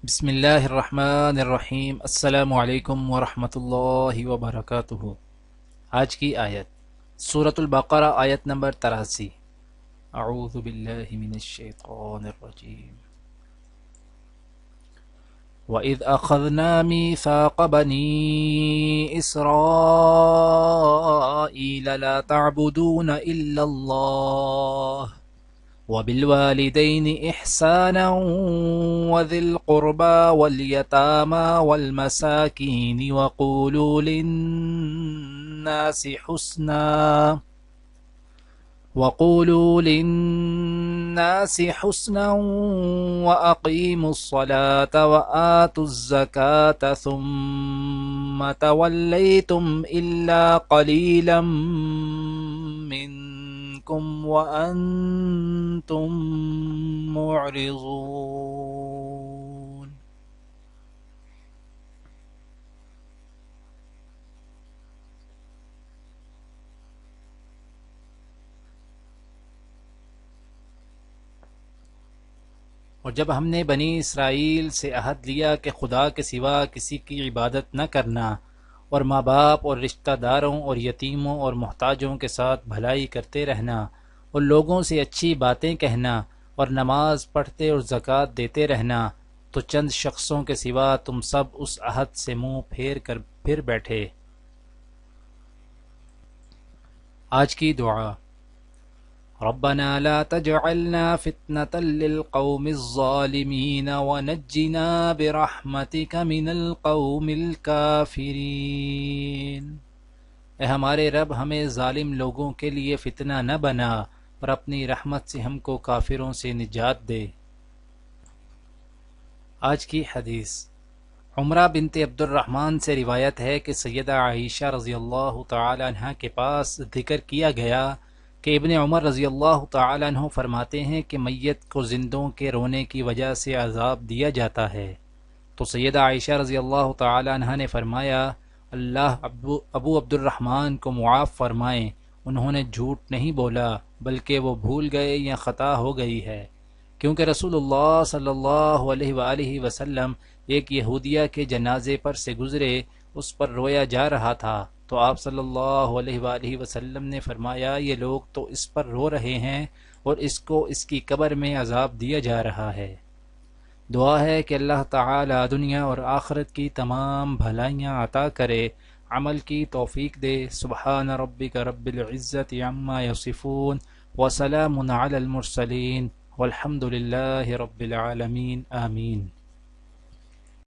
بسم اللہ الرحمن الرحیم۔ السلام علیکم ورحمۃ اللہ وبرکاتہ۔ آج کی آیت سورۃ البقرہ، آیت نمبر 83۔ اعوذ باللہ من الشیطان الرجیم۔ وَإِذْ أَخَذْنَا مِيثَاقَ بَنِي إِسْرَائِيلَ لَا تَعْبُدُونَ إِلَّا اللَّهَ وبالوالدين إحسانا وذي القربى واليتامى والمساكين وقولوا للناس حسنا وأقيموا الصلاة وآتوا الزكاة ثم توليتم إلا قليلا منكم وأنتم معرضون۔ اور جب ہم نے بنی اسرائیل سے عہد لیا کہ خدا کے سوا کسی کی عبادت نہ کرنا، اور ماں باپ اور رشتہ داروں اور یتیموں اور محتاجوں کے ساتھ بھلائی کرتے رہنا، اور لوگوں سے اچھی باتیں کہنا، اور نماز پڑھتے اور زکوٰۃ دیتے رہنا، تو چند شخصوں کے سوا تم سب اس عہد سے منہ پھر بیٹھے۔ آج کی دعا: ربنا لا تجعلنا فتنة للقوم الظالمين ونجنا برحمتك من القوم الكافرين۔ اے ہمارے رب، ہمیں ظالم لوگوں کے لیے فتنہ نہ بنا، اور اپنی رحمت سے ہم کو کافروں سے نجات دے۔ آج کی حدیث عمرہ بنت عبد الرحمن سے روایت ہے کہ سیدہ عائشہ رضی اللہ تعالی عنہ کے پاس ذکر کیا گیا کہ ابن عمر رضی اللہ تعالی عنہ فرماتے ہیں کہ میت کو زندوں کے رونے کی وجہ سے عذاب دیا جاتا ہے، تو سیدہ عائشہ رضی اللہ تعالی عنہ نے فرمایا، اللہ ابو عبد الرحمن کو معاف فرمائیں، انہوں نے جھوٹ نہیں بولا بلکہ وہ بھول گئے یا خطا ہو گئی ہے، کیونکہ رسول اللہ صلی اللہ علیہ وآلہ وسلم ایک یہودیہ کے جنازے پر سے گزرے، اس پر رویا جا رہا تھا، تو آپ صلی اللہ علیہ وآلہ وسلم نے فرمایا، یہ لوگ تو اس پر رو رہے ہیں اور اس کو اس کی قبر میں عذاب دیا جا رہا ہے۔ دعا ہے کہ اللہ تعالی دنیا اور آخرت کی تمام بھلائیاں عطا کرے، عمل کی توفیق دے۔ سبحان ربک رب العزت عما یصفون وسلام علی المرسلین والحمد للہ رب العالمین، آمین۔